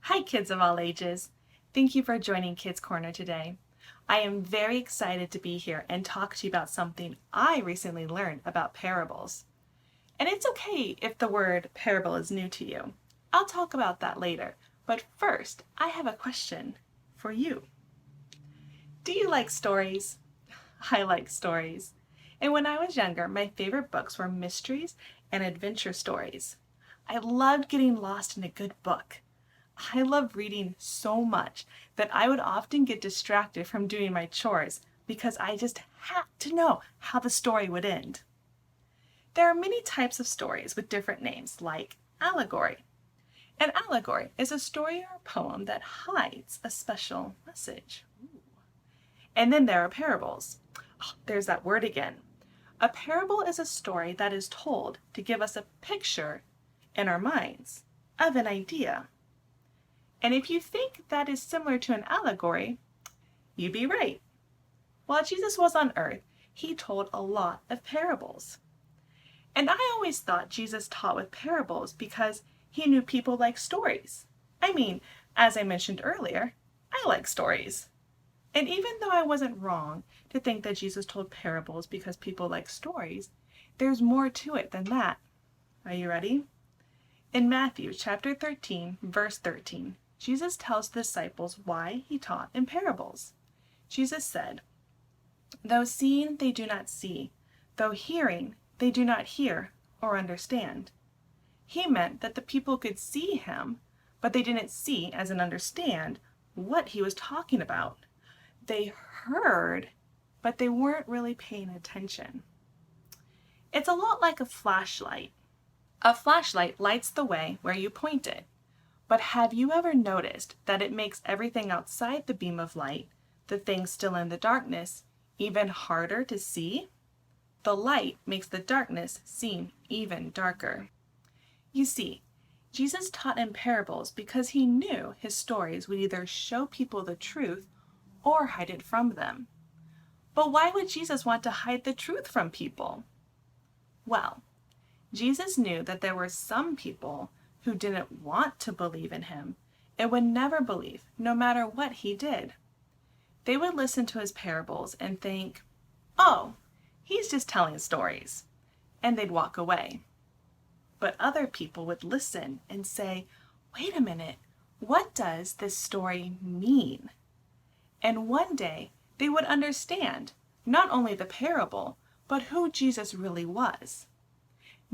Hi kids of all ages. Thank you for joining Kids Corner today. I am very excited to be here and talk to you about something I recently learned about parables. And it's okay if the word parable is new to you. I'll talk about that later, but first I have a question for you. Do you like stories? I like stories. And when I was younger, my favorite books were mysteries and adventure stories. I loved getting lost in a good book. I love reading so much that I would often get distracted from doing my chores because I just had to know how the story would end. There are many types of stories with different names, like allegory. An allegory is a story or poem that hides a special message. And then there are parables. Oh, there's that word again. A parable is a story that is told to give us a picture in our minds of an idea. And if you think that is similar to an allegory, you'd be right. While Jesus was on earth, he told a lot of parables. And I always thought Jesus taught with parables because he knew people like stories. I mean, as I mentioned earlier, I like stories. And even though I wasn't wrong to think that Jesus told parables because people like stories, there's more to it than that. Are you ready? In Matthew chapter 13, verse 13, Jesus tells the disciples why he taught in parables. Jesus said, "Though seeing they do not see, though hearing they do not hear or understand." He meant that the people could see him, but they didn't see as in understand what he was talking about. They heard, but they weren't really paying attention. It's a lot like a flashlight. A flashlight lights the way where you point it. But have you ever noticed that it makes everything outside the beam of light, the things still in the darkness, even harder to see? The light makes the darkness seem even darker. You see, Jesus taught in parables because he knew his stories would either show people the truth or hide it from them. But why would Jesus want to hide the truth from people? Well, Jesus knew that there were some people who didn't want to believe in him and would never believe, no matter what he did. They would listen to his parables and think, "Oh, he's just telling stories," and they'd walk away. But other people would listen and say, "Wait a minute, what does this story mean?" And one day they would understand not only the parable, but who Jesus really was.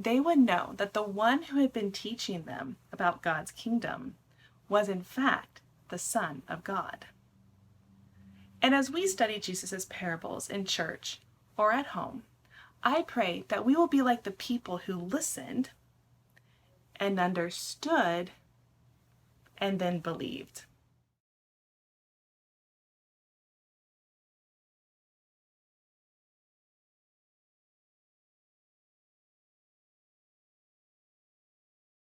They would know that the one who had been teaching them about God's kingdom was in fact the Son of God. And as we study Jesus' parables in church or at home, I pray that we will be like the people who listened and understood and then believed.